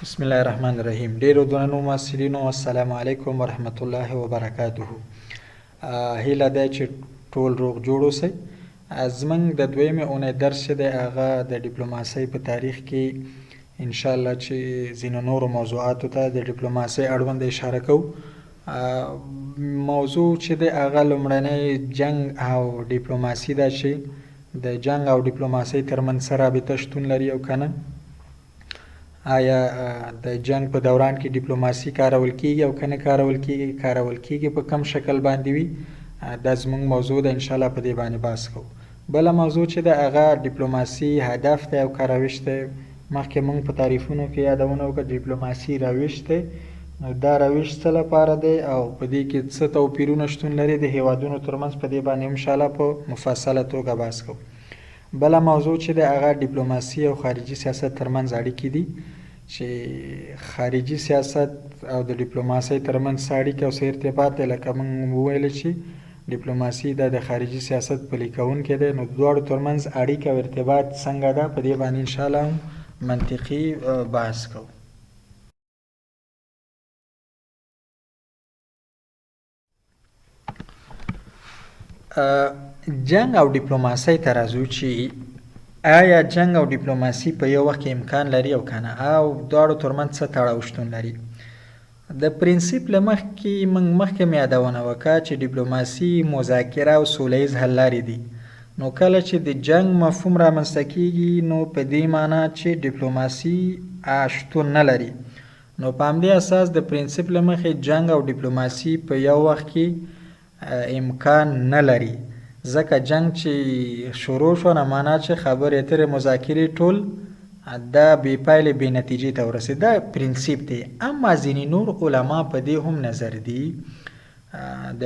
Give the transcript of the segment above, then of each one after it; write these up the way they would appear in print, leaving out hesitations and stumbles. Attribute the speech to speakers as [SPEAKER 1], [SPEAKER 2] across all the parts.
[SPEAKER 1] بسم الله الرحمن الرحیم. ډیرو درنو محصلینو السلام علیکم ورحمت الله وبرکاته. هیله ده چې ټول روغ جوړ اوسئ. زموږ د دویمې اونۍ درس چې دی هغه د ډیپلوماسۍ په تاریخ کې انشاءالله چې ځینو نورو موضوعاتو ته د ډیپلوماسۍ اړوند اشاره کوو. موضوع چې دی هغه لومړنی جنګ او ډیپلوماسي ده چې د جنګ او ډیپلوماسۍ ترمنځ څه رابطه شتون لري او که نه، آیا د جنگ په دوران کې ډیپلوماسي کارول کیږي او که نه کارول کیږي په کم شکل باندې وي. دا زموږ موضوع ده، انشاءالله په دې باندې بحث کوو. بله موضوع چې ده هغه ډیپلوماسي هدف دی او که روش دی. مخکې موږ په تعریفونو کې یادونه وکړه ډیپلوماسي روش دی، نو دا روش څه لپاره دی او په دې کې څه توپیرونه شتون لري د هیوادونو ترمنځ، په دې باندې انشاءالله په مفصله توګه بحث کوو. بله موضوع چې ده هغه ډیپلوماسي او خارجي سیاست ترمنځ اړیکې دي، چې خارجي سیاست او د ډیپلوماسۍ ترمنځ څه اړیکه او څه ارتباط دی. لکه موږ وویل چې ډیپلوماسي دا د خارجي سیاست پلي کوونکی دی، نو دواړو ترمنځ اړیکه او ارتباط څنګه ده، په دې باندې انشاءالله منطقي بحث کوو. جنگ او ډیپلوماسۍ ته راځو چې آیا جنگ او ډیپلوماسي په یو وخت کې امکان لري او که نه، او دواړو ترمنځ څه تړاو شتون لري. د پرنسیپ له مخکې موږ مخکې یادونه وکړه چې ډیپلوماسي مذاکره او سوله ییز حل لارې دي. نو کله چې د جنگ مفهوم رامنځته کیږي نو په دې معنی چې ډیپلوماسي شتون نه لري. نو په همدې اساس د پرنسیپ له مخې جنگ او ډیپلوماسي په یو وخت کې امکان نه لري، ځکه جنگ چې شروع شو نه معنا چې خبرې اترې مذاکرې ټول دا بې پایلې بې نتیجې ته ورسېد. دا پرنسیپ دی. اما ځینې نور علما په دې هم نظر دي، د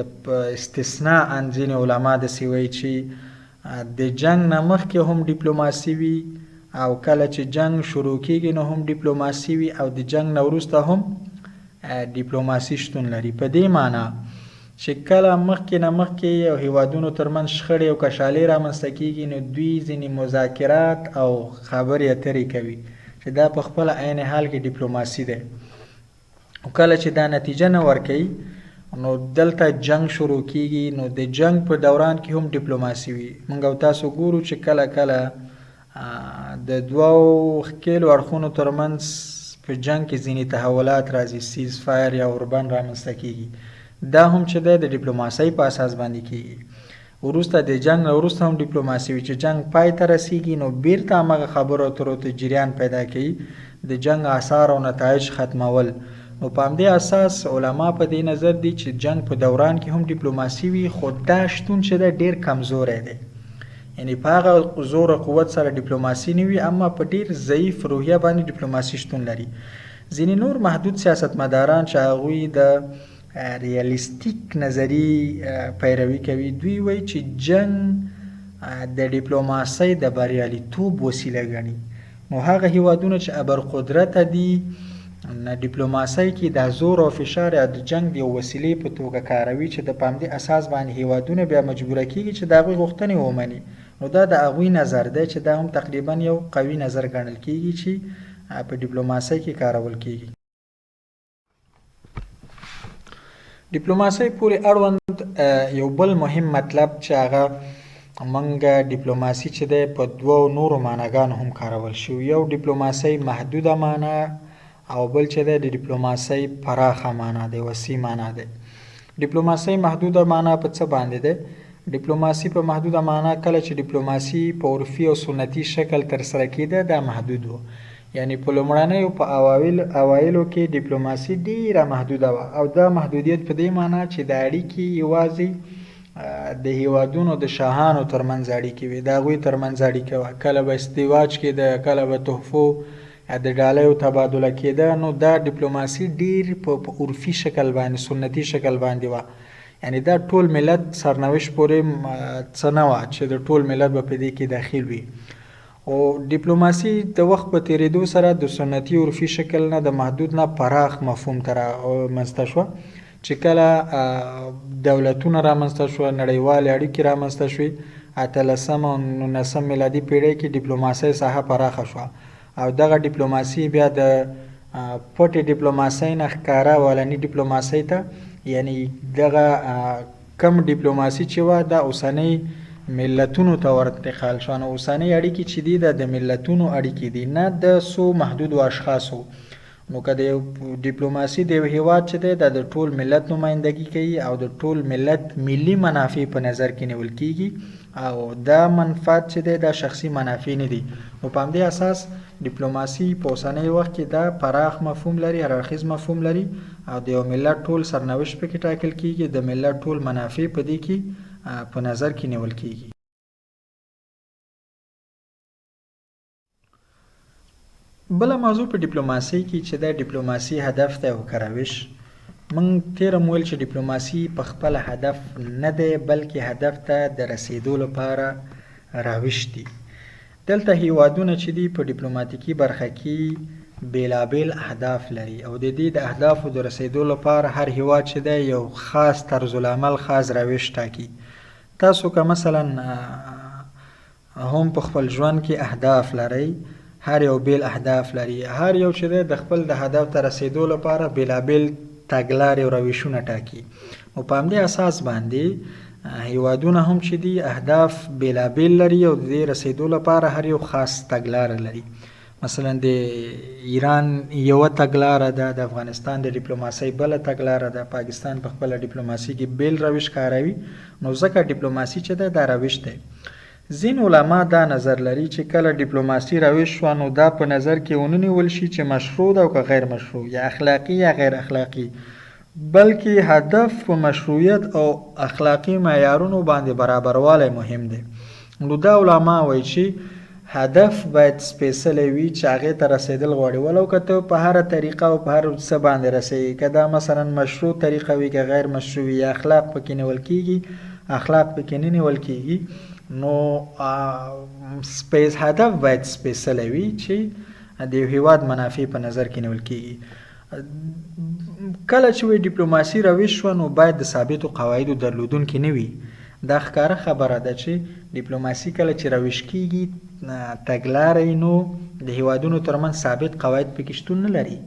[SPEAKER 1] استثناء ان ځینې علما داسې وایي چې د جنگ نه مخکې هم ډیپلوماسي وي او کله چې جنگ شروع کیږي نو هم ډیپلوماسي وي او د جنگ نه وروسته هم ډیپلوماسي شتون لري. په دې معنا چې کله مخکې نه مخکې یو هیوادونو ترمنځ شخړې او کشالۍ رامنځته کیږي نو دوی ځینې مذاکرات او خبرې اترې کوي چې دا په خپله عین حال کې ډیپلوماسي ده. او کله چې دا نتیجه نه ورکوي نو دلته جنگ شروع کیږي، نو د جنگ په دوران کې هم ډیپلوماسي وي. موږ او تاسو ګورو چې کله کله د دوو ښکېلو اړخونو ترمنځ په جنگ کې ځینې تحولات راځي، سیز فایر یا اوربند رامنځته کیږي. دا هم چې د ډیپلوماسۍ په اساس باندې کیږي. وروسته د جنگ نه وروسته هم ډیپلوماسي وي چې جنگ پای ته رسیږي نو بیرته همغه خبرو اترو ته جریان پیدا کوي، د جنگ آثار او نتایج ختمول. نو په همدې اساس علما په دې نظر دي چې جنگ په دوران کې هم ډیپلوماسي وي، خو دا شتون چې ده ډیر کمزوری دی. یعنی په هغه زور او قوت سره ډیپلوماسي نه وي، اما په ډیر ضعیف روحیه باندې ډیپلوماسي شتون لري. ځینې نور محدود سیاستمداران چې هغوی د ریالیستیک نظری پیروي کوي، دوی وایي چې جنگ د ډیپلوماسۍ د بریالیتوب وسیله ګڼي. نو هغه هیوادونه چې ابرقدرته دي نه ډیپلوماسۍ کې د زور او فشار یا د جنگ د یو وسیلې په توګه کاروي، چې د په همدې اساس باندې هیوادونه بیا مجبوره کیږي چې د هغوی غوښتنې ومني. نو دا د هغوی نظر دی چې دا هم تقریبا یو قوي نظر ګڼل کیږي چې په ډیپلوماسۍ کې کارول کیږي. ډیپلوماسۍ پورې اړوند یو بل مهم مطلب چې هغه موږ ډیپلوماسي چې دی په دوو نورو معناګانو هم کارول شو. یو ډیپلوماسۍ محدوده معنا او بل چې دی د ډیپلوماسۍ پراخه معنا دی، وسیع معنا دی. ډیپلوماسۍ محدوده معنا په څه باندې ده؟ ډیپلوماسي په محدوده معنا کله چې ډیپلوماسي په عرفي او سنتي شکل ترسره کېده دا محدود و. یعنی په لومړنیو په اوایلو کې ډیپلوماسي ډیره محدوده وه، او دا محدودیت په دې معنا چې د اړیکې یوازې د هیوادونو د شاهانو ترمنځ اړیکې وې، د هغوی ترمنځ اړیکه وه. کله به ازدواج کېده، کله به تحفو یا د ډالیو تبادله کېده. نو دا ډیپلوماسي ډیر په عرفي شکل باندې سنتي شکل باندې وه. یعنی دا ټول ملت سرنوشت پورې څه نه وه چې د ټول ملت به په دې کې داخل وي. او ډیپلوماسي د وخت په تیریدو سره د سنتي عرفي شکل نه د محدود نه پراخ مفهوم ته رامنځته شوه، چې کله دولتونه رامنځته شوه، نړیوالې اړیکې رامنځته شوې. 18 او 19 میلادي پیړۍ کې ډیپلوماسۍ ساحه پراخه شوه او دغه ډیپلوماسي بیا د پټې ډیپلوماسۍ نه ښکاره اولني ډیپلوماسۍ ته، یعنی دغه کم ډیپلوماسي چې وه دا اوسنۍ ملتونو ته ورانتقال شوه. نو اوسنۍ اړیکې چې دي دا د ملتونو اړیکې دي، نه د څو محدودو اشخاصو. نو که د یو ډیپلوماسي د یو هیواد چې دی دا د ټول ملت نمایندګي کوي او د ټول ملت ملي منافع په نظر کې نیول کیږي او دا منفعت چې دی دا شخصي منافع نه دي. نو په همدې اساس ډیپلوماسي په اوسنی وخت کې دا پراخ مفهوم لري، هر اړخیز مفهوم لري او د یو ملت ټول سرنوشت پکې ټاکل کیږي، د ملت ټول منافع په دې کې په نظر کې نیول کیږي. بله موضوع په ډیپلوماسۍ کې چې دا ډیپلوماسي هدف دی او که روش، موږ تېره مو ویل چې ډیپلوماسي په خپله هدف نه دی بلکې هدف ته د رسیدو لپاره روش دي. دلته هیوادونه چې دي په ډیپلوماتیکي برخه کې بیلابیل اهداف لري او د دې د اهدافو د رسیدو لپاره هر هیواد چې دی یو خاص طرز العمل، خاص روش ټاکي. تاسو که مثلا هم په خپل ژوند کې اهداف لرئ، هر یو بیل اهداف لري، هر یو چې دی د خپل د هدف ته رسیدو لپاره بیلابیل تګلارې او روشونه ټاکي. نو په همدې اساس باندې هیوادونه هم چې دي اهداف بیلابیل لري او د دې رسیدو لپاره هر یو خاص تګلاره لري. مثلا د ایران یوه تګلاره ده، د افغانستان د ډیپلوماسۍ بله تګلاره ده، پاکستان په خپله ډیپلوماسي کې بیل روش کاروي. نو ځکه ډیپلوماسي چې ده دا روش دی. ځینې علما دا نظر لري چې کله ډیپلوماسي روش شوه نو دا په نظر کې ونه نیول شي چې مشروع ده او که غیر مشروع، یا اخلاقي یا غیر اخلاقي، بلکې هدف په مشروعیت او اخلاقي معیارونو باندې برابروالی مهم دی. نو دا علما وایي چې هدف باید سپیڅلی وي چې هغې ته رسیدل غواړي، ولو که ته په هره طریقه او په هر څه باندې رسیږي، که دا مثلا مشروع طریقه وي که غیر مشروع وي، یا اخلاق پکې نیول کیږي اخلاق پکې نه نیول کیږي، نو هدف باید سپیڅلی وي چې د یو هیواد منافع په نظر کې نیول کیږي. کله چې وی ډیپلوماسي روش شوه نو باید د ثابتو قواعدو درلودونکې نه وي. دا ښکاره خبره ده چې ډیپلوماسي کله چې روش کیږي تګلاره نو د هیوادونو ترمنځ ثابت قواعد پکې شتون نه لري.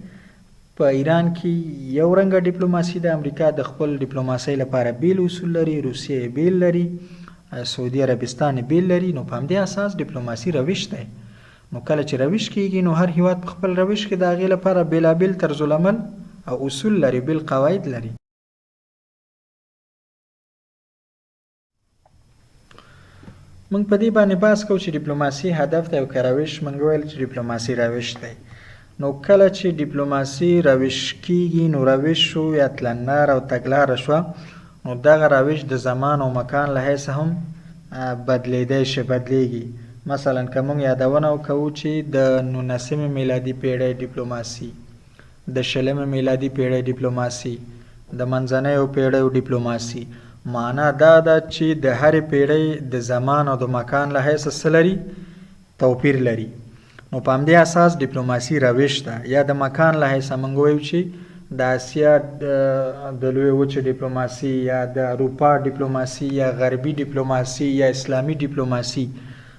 [SPEAKER 1] په ایران کې یو رنګه ډیپلوماسي ده، امریکا د خپل ډیپلوماسۍ لپاره بیل اصول لري، روسیه بیل لري، سعودي عربستان بیل لري. نو په همدې اساس ډیپلوماسي روش دی. نو کله چې روش کیږي نو هر هیواد په خپل روش کې د هغې لپاره بیلابیل طرز العمل او اصول لري، بیل قواعد لري. موږ په دې باندې بحث کوو چې ډیپلوماسي هدف دی او که روش. موږ ویل چې ډیپلوماسي روش دی. نو کله چې ډیپلوماسي روش کیږي نو روش شو یا تلنار او تګلاره شوه، نو دغه روش د زمان او مکان له حیثه هم بدلیدی شي، بدلیږي. مثلا که موږ یادونه وکړو چې د 19 میلادي پیړۍ ډیپلوماسي، د 20 میلادي پیړۍ ډیپلوماسي، د منځنیو پیړیو ډیپلوماسي، معنا دا ده چې د هرې پیړۍ د زمان او د مکان له حیثه څه لري؟ توپیر لري. نو په همدې اساس ډیپلوماسي روش ده. یا د مکان له حیثه موږ وایو چې د اسیا د لویې وچې ډیپلوماسي، یا د اروپا ډیپلوماسي، یا غربي ډیپلوماسي، یا اسلامي ډیپلوماسي،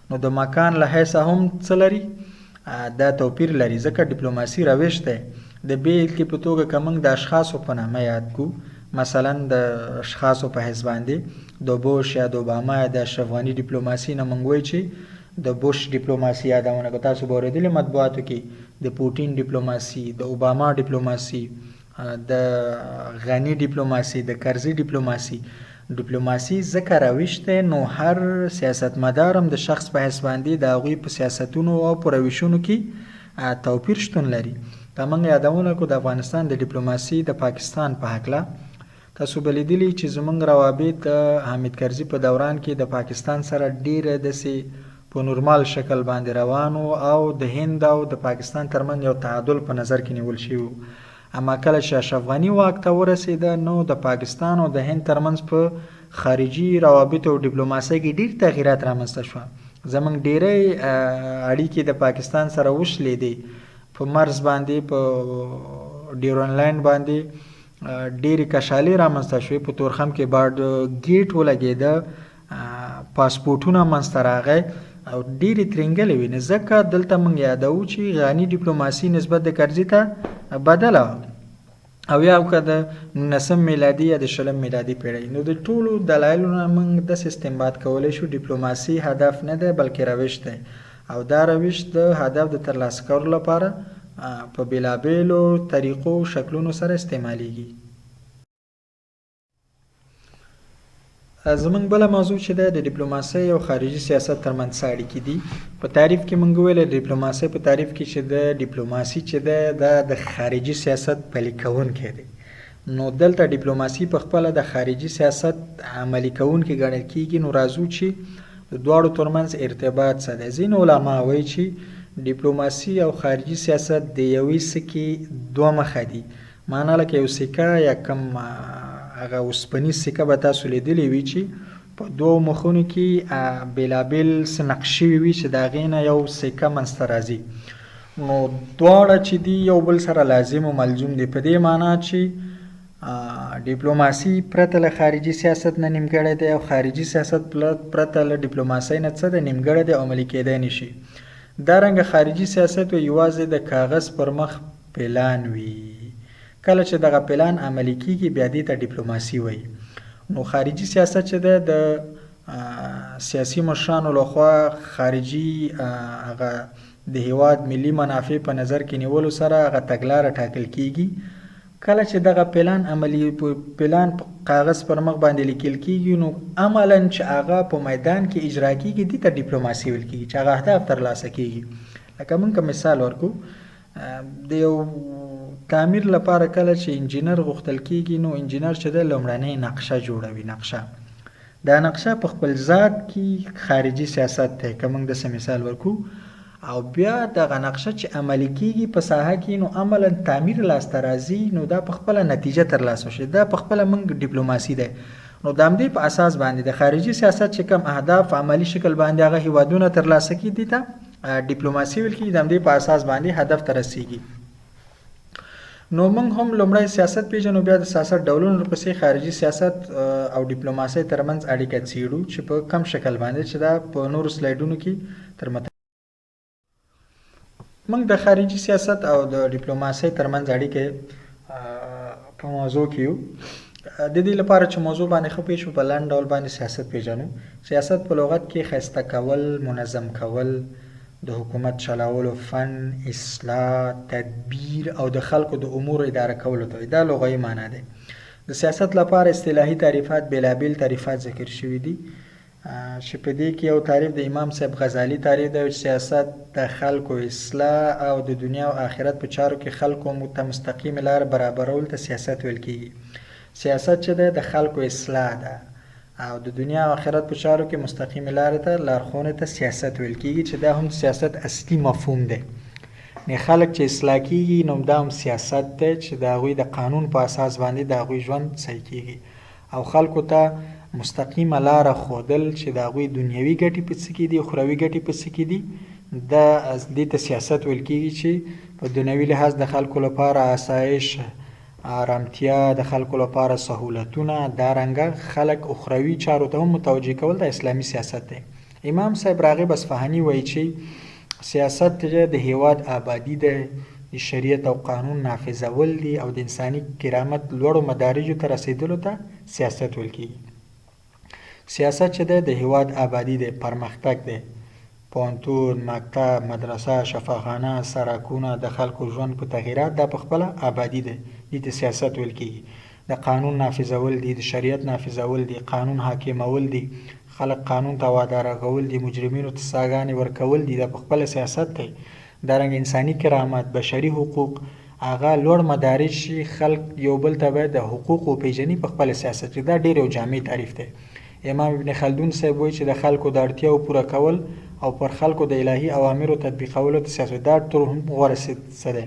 [SPEAKER 1] نو د مکان له حیثه هم څه لري؟ دا توپیر لري. ځکه ډیپلوماسي روش دی. د بیلګې په توګه که موږ د اشخاصو په نامه یاد کړو، مثلا د اشخاصو په حیث باندې د بوش یا د اوباما یا د اشرف غني ډیپلوماسي نه موږ وایو چې د بوش ډیپلوماسي یادونه کړو. تاسو به اورېدلي مطبوعاتو کې د پوټین ډیپلوماسي، د اوباما ډیپلوماسي، د غني ډیپلوماسي، د کرزي ډیپلوماسي. ډیپلوماسي ځکه روش دی نو هر سیاستمدار هم د شخص په حیث باندې د هغوی په سیاستونو او په روشونو کې توپیر شتون لري. که موږ یادونه کړو د افغانستان د ډیپلوماسي د پاکستان په هکله، تاسو به لیدلي چې زموږ روابط حامد کرزي په دوران کې د پاکستان سره ډیره داسې په نورمال شکل باندې روانو او د هند او د پاکستان ترمنځ یو تعادل په نظر کې نیول شوی. اما کله چې اشرف غني واک ته ورسېده نو د پاکستان او د هند ترمنځ په خارجي روابطو او ډیپلوماسۍ کې ډیر تغییرات رامنځته شوه. زموږ ډیری اړیکې د پاکستان سره وشلېدې. په مرز باندې، په ډیورنلینډ باندې ډیرې کشالۍ رامنځته شوې. په تورخم کې بارډ ګیټ ولګېده، پاسپورټونه منځته راغی او ډیرې ترینګلې وې. ځکه دلته موږ یادوو چې غني ډیپلوماسي نسبت د کرزي ته بدله وه او یا که د 19 میلادي یا د 20 میلادي پیړۍ. نو د ټولو دلایلو نه موږ داسې استنباط کولی شو ډیپلوماسي هدف نه دی بلکې روش دی او دا روش د هدف د ترلاسه کولو لپاره په بېلابېلو طریقو شکلونو سره استعمالیږي. زمونږ بله موضوع چې ده د ډیپلوماسۍ او خارجي سیاست ترمنځ څه اړیکې دي. په تعریف کې موږ وویل د ډیپلوماسۍ په تعریف کې چې د ډیپلوماسي چې ده دا د خارجي سیاست پلي کوونکی دی. نو دلته ډیپلوماسي په خپله د خارجي سیاست عملي کوونکی ګڼل کېږي. نو راځو چې د دواړو ترمنځ ارتباط څه دی. ځینې علما وایي چې ډیپلوماسي او خارجي سیاست د یوې سکې دوه مخه دي. معنا لکه یو سکه یا کم هغه اوسپنیز سکه به تاسو لیدلی وي چې په دوو مخونو کې بېلابېل څه نقشې وي چې د هغې نه یو سکه منځته راځي. نو دواړه چې دي یو بل سره لازم و ملزوم دي. په دې معنا چې ډیپلوماسي پرته له خارجي سیاست نه نیمګړی دی او خارجي سیاست پرته له ډیپلوماسۍ نه څه دی نیمګړی دی او عملي کېدی نه شي. دارنګه خارجي سیاست یوازې د کاغذ پر مخ پلان وي. کله چې دغه پلان عملي کېږي بیا دې ته ډیپلوماسي وایي. نو خارجي سیاست چې ده د سیاسي مشرانو لخوا خارجي هغه د هیواد ملي منافع په نظر کې نیولو سره هغه تګلاره ټاکل کېږي. کله چې دغه پلان پلان په کاغذ پر مخ باندې لیکل کېږي نو عملاً چې هغه په میدان کې اجرا کېږي دې ته ډیپلوماسي ویل کېږي چې هغه اهداف ترلاسه کېږي. لکه موږ که مثال ورکو د یو تعمیر لپاره کله چې انجینر غوښتل کېږي نو انجینر چې ده لومړنۍ نقشه جوړوي. نقشه دا نقشه په خپل ذات کې خارجي سیاست دی که موږ داسې مثال ورکو او بیا دغه نقشه چې عملي کېږي په ساحه کې نو عملاً تعمیر لاسته راځي نو دا په خپله نتیجه ترلاسه شي. دا په خپله موږ ډیپلوماسي دی. نو د همدې په اساس باندې د خارجي سیاست چې کوم اهداف عملي شکل باندې هغه هیوادونه ترلاسه کړي دي ته ډیپلوماسي ویل کېږي. د همدې په اساس باندې هدف ته رسیږي. نو موږ هم لومړی سیاست پیژنو بیا د سیاست ډولونو ورپسې خارجي سیاست او ډیپلوماسۍ ترمنځ اړیکه څېړو چې په کم شکل باندې چې دا په نورو سلایډونو کې تر موږ د خارجي سیاست او د ډیپلوماسۍ ترمنځ اړیکې په موضوع کې یو. د دې لپاره چې موضوع باندې ښه پوه شو په لنډ ډول باندې سیاست پیژنو. سیاست په لغت کې ښایسته کول، منظم کول، د حکومت چلاولو فن، اصلاح، تدبیر او د خلکو د امور اداره کولو ته دا لغوي معنا دی. د سیاست لپاره اصطلاحي تعریفات بېلابېل تعریفات ذکر شوي دي چې په دې کې یو تعریف د امام صاحب غزالي تعریف دی چې سیاست د خلکو اصلاح او د دنیا او آخرت په چارو کې خلکو ته مستقیم لار برابرول ته سیاست ویل کېږي. سیاست چې ده د خلکو اصلاح ده او د دنیا او آخرت په چارو کې مستقیم لار ته لارښوونې ته سیاست ویل کېږي چې دا هم سیاست اصلي مفهوم دی. نه خلک چې اصلاح کېږي نو دا هم سیاست دی چې د هغوی د قانون په اساس باندې د هغوی ژوند صحیح کېږي او خلکو ته مستقیمه لاره ښودل چې د هغوی دنیوي ګټې په څه کې دي اخروي ګټې په څه کې دي دا دې ته سیاست ویل کېږي چې په دنیوي لحاظ د خلکو لپاره آسایش، آرامتیا، د خلکو لپاره سهولتونه، دارنګه خلک اخروي چارو ته هم متوجه کول د اسلامي سیاست دی. امام صاحب راغب اصفهاني وایي چې سیاست د هیواد آبادي ده، د شریعت او قانون نافذول دي او د انساني کرامت لوړو مدارجو ته رسیدلو ته سیاست ویل کېږي. سیاست چې ده د هیواد آبادي ده، پرمختګ ده، پوهنتون، مکتب، مدرسه، شفاخانه، سړکونه، د خلکو ژوند په تغییرات دا په خپله آبادي ده، دې ته سیاست ویل کېږي. د قانون نافذول دي، د شریعت نافذول دي، قانون حاکمول دي، خلک قانون ته واداره کول دي، مجرمینو ته سزاګانې ورکول دي، دا په خپله سیاست دی. دارنګه انساني کرامت، بشري حقوق، هغه لوړ مدارج شي، خلک یو بل ته باید د حقوقو وپېژني په خپله سیاست کې. دا ډېر یو جامع تعریف دی. امام ابن خلدون صاحب وایي چې د خلکو د اړتیاو پوره کول او پر خلکو د الهي اوامرو تطبیقولو ته سیاست دا تر هم غوره څه دی.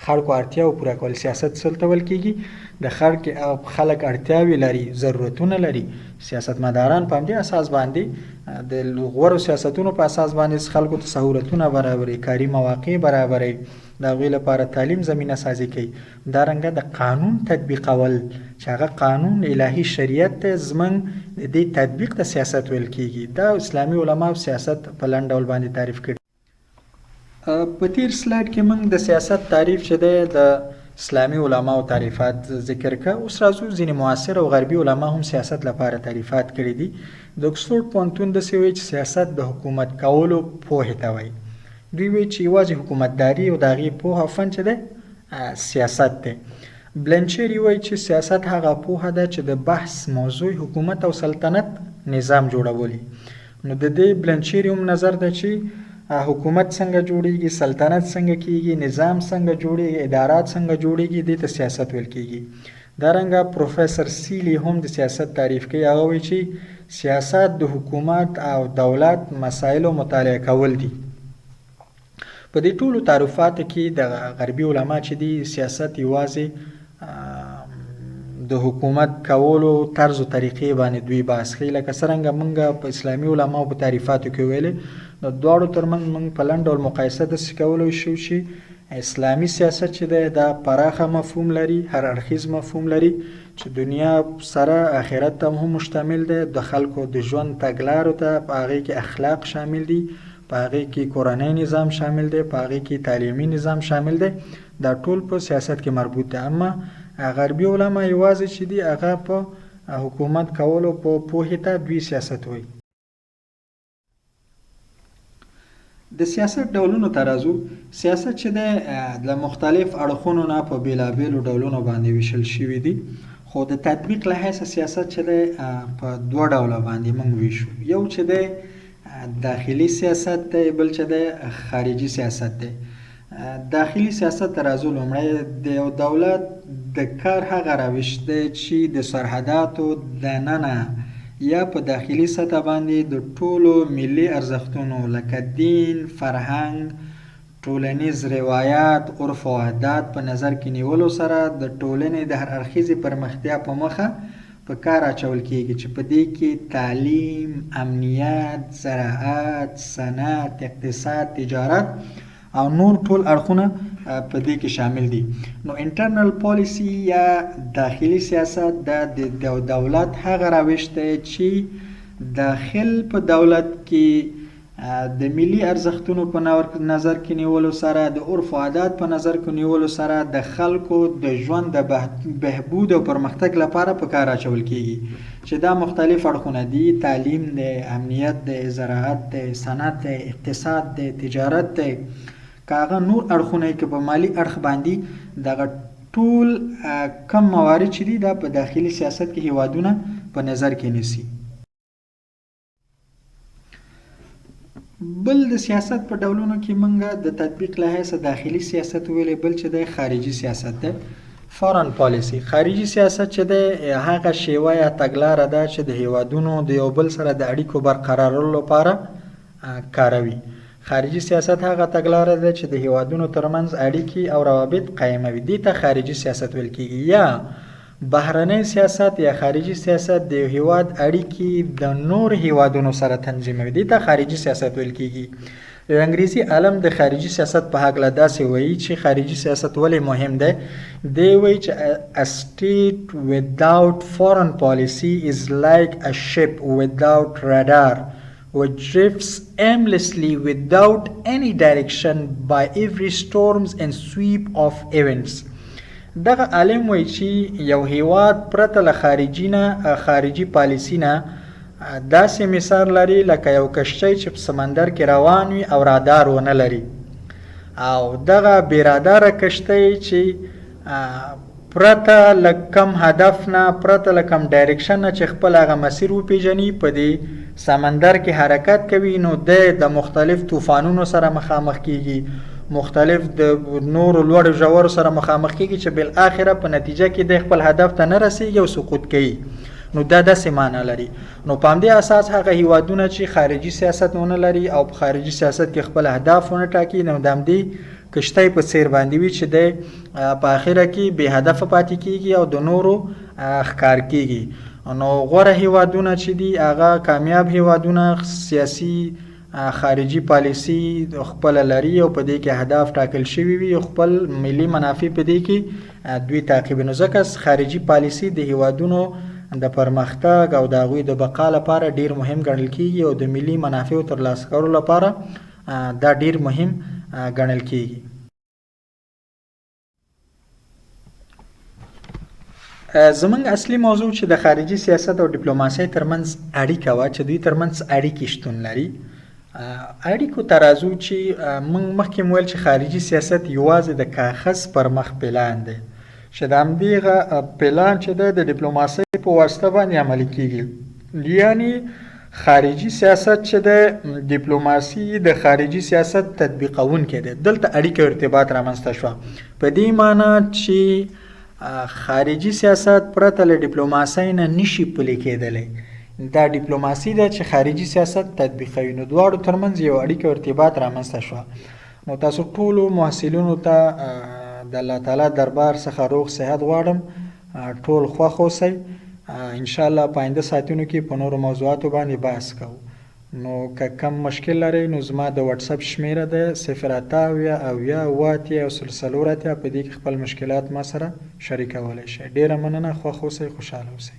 [SPEAKER 1] خلکو اړتیاو پوره کول سیاست څه ته ویل کېږي. د خلک اړتیاوې لري، ضرورتونه لري، سیاستمداران په همدې اساس باندې د غوره سیاستونو په اساس باندې خلکو ته سهولتونه برابروي، کاري مواقع برابروي، د هغوی لپاره تعلیم زمینه سازي کوي. همدارنګه د قانون تطبیقول چې هغه قانون الهي شریعت دی زموږ د دې تطبیق ته سیاست ویل کېږي. دا اسلامي علماو سیاست په لنډ ډول باندې تعریف کړي. په تیر سلاید کې موږ د سیاست تعریف چې دی د اسلامي علماو تعریفات ذکر که. اوس راځو ځینې معاصر او غربي علما هم سیاست لپاره تعریفات کړي دي. د اکسفورډ پوهنتون داسې وایي چې سیاست د حکومت کولو پوهې ته وایي. دوی وایي چې یوازې حکومتداري او د هغې پوهه او فن چې دی سیاست دی. بلنچیری وایي چې سیاست هغه پوهه ده چې د بحث موضوع حکومت او سلطنت نظام جوړولي. نو د دې بلنچیری هم نظر ده چې حکومت څنګه جوړیږي، سلطنت څنګه کیږي، نظام څنګه جوړیږي، ادارات څنګه جوړیږي، دې ته سیاست ویل کیږي. دارنګه پروفیسور سیلی هم د سیاست تعریف کوي. هغه وایي چې سیاست د حکومت او دولت مسایلو مطالعه کول دي. په دې ټولو تعریفاتو کې د غربي علما چې دي سیاست یوازې د حکومت کولو طرز او طریقې باندې دوی بحث کوي. لکه څرنګه موږ په اسلامي علماو په تعریفاتو کې ویلې، نو دواړو ترمنځ موږ په لنډ ډول مقایسه داسې کولی شو چې اسلامي سیاست چې دی دا پراخه مفهوم لري، هر اړخیز مفهوم لري چې دنیا سره آخرت هم مشتمل دی. د خلکو د ژوند تګلارو ته په هغې کې اخلاق شامل دي، په هغې کې کورنی نظام شامل دی، په هغې کې تعلیمي نظام شامل دی. دا ټول په سیاست کې مربوط دی. اما غربي علما یوازې چې دي هغه په حکومت کولو په پوهې ته دوی سیاست وایي. د سیاست ډولونو ته راځو. سیاست چې دی د مختلف اړخونو نه په بېلابېلو ډولونو باندې ویشل شوي دي، خو د تطبیق له حیثه سیاست چې دی په دوه ډوله باندې موږ ویشو. یو چې دی داخلي سیاست دی، بل چې دی خارجي سیاست دی. داخلي سیاست ته راځو. لومړی د یو دولت د کار هغه روش دی چې د سرحداتو دننه یا په داخلي سطح باندې د ټولو ملي ارزښتونو لکه دین، فرهنګ، ټولنیز روایات، عرف او عادات په نظر کې نیولو سره د ټولنې د هر اړخیزې پرمختیا په مخه په کار اچول کیږي، چې په دې کې تعلیم، امنیت، زراعت، صنعت، اقتصاد، تجارت او نور ټول اړخونه په دې کې شامل دي. نو انټرنل پالیسی یا داخلي سیاست د دولت هغه روش دی چې داخل په دولت کې د ملي ارزښتونو په نظر کې نیولو سره، د عرف او عادات په نظر کې نیولو سره د خلکو د ژوند د بهبود او پرمختګ لپاره په کار اچول کیږي، چې دا مختلف اړخونه دي: تعلیم دی، امنیت دی، زراعت دی، صنعت دی، اقتصاد دی، تجارت دی. که هغه نور اړخونه کې په مالی اړخ باندې دغه ټول کم موارد چې دي دا په داخلي سیاست کې هیوادونه په نظر کې نیسي. بل د سیاست په ډولونو کې موږ د تطبیق له حیثه داخلي سیاست ویلې، بل چې دی خارجي سیاست دی، فارن پالیسی. خارجي سیاست چې دی هغه شیوه یا تګلاره ده چې د هیوادونو د یو بل سره د اړیکو برقرارولو لپاره کاروي. خارجي سیاست هغه تګلاره ده چې د هیوادونو ترمنځ اړیکې او روابط قایموي. دې ته خارجي سیاست ویل کیږي. یا بهرنی سیاست یا خارجي سیاست د یو هیواد اړیکې د نور هیوادونو سره تنظیموي. دې ته خارجي سیاست ویل کیږي. یو انګریزي عالم د خارجي سیاست په هکله داسې وایي چې خارجي سیاست ولې مهم دی. دی وایي چې a state without foreign policy is like a ship without radar which drifts aimlessly without any direction by every storms and sweep of events. دغه عالم وایي چې یو هیواد پرته له خارجي پالیسی نه داسې مثال لري لکه یو کشتی چې په سمندر کې روان وي او رادار ونه لري، او دغه بې راداره کشتی چې پرته له کم هدف نه، پرته له کم ډایرکشن نه چې خپل هغه مسیر وپیژني په دې سمندر کې حرکت کوي، نو د مختلف طوفانونو سره مخامخ کیږي، مختلف د نورو لوړو ژورو سره مخامخ کیږي چې بالاخره په نتیجه کې د خپل هدف ته نه رسیږي او سقوط کوي. نو دا داسې معنا لري. نو په همدې اساس هغه هیوادونه چې خارجي سیاست ونه لري او په خارجي سیاست کې خپل اهداف ونه ټاکي، نو د همدې کشتۍ په څیر باندې وي چې د په اخره کې بې هدفه پاتې کیږي او د نورو ښکار کیږي. نو غوره هیوادونه چې دي هغه کامیاب هیوادونه سیاسي خارجي پالیسی خپل لري او په دې کې اهداف ټاکل شوي وي او خپل ملي منافع په دې کې دوی تعقیب. نو ځکه خارجي پالیسی د هیوادونو د پرمختګ او د هغوی د بقا لپاره ډیر مهم ګڼل کیږي او د ملي منافعو ترلاسه کولو لپاره دا ډیر مهم ګڼل کیږي. زمونږ اصلي موضوع چې د خارجي سیاست او ډیپلوماسۍ ترمنځ اړیکه وه چې دوی ترمنځ اړیکې شتون لري. اړیکو ته راځو چې موږ مخکې ویل چې خارجي سیاست یوازې د کاغذ پر مخ پلان دی چې د همدغه پلان چې د ډیپلوماسۍ په واسطه باندې عملي کیږي. یعنی خارجي سیاست چې د ډیپلوماسي د خارجي سیاست تطبیقونکی دی. دلته اړیکه ارتباط رامنځته شوه په دې معنی چې خارجي سیاست پرته له ډیپلوماسۍ نه نشي پلی کېدلی. دا ډیپلوماسي ده چې خارجي سیاست تطبیقوي. نو دواړو ترمنځ یو اړیکه ارتباط رامنځته شوه. نو تاسو ټولو محصلینو ته د الله تعالی دربار څخه روغ صحت غواړم. ټول خوښ اوسئ. انشاءالله په آینده ساعتونو کې په نورو موضوعاتو باندې بحث کوو. نو که کم مشکل لرئ نو زما د واتساپ شمیره ده 080 اویا اوه اتیا او سل څلور اتیا. په دې کې خپل مشکلات ما سره شریکولی شئ. ډېره مننه. خوښ اوسئ، خوشحاله اوسئ.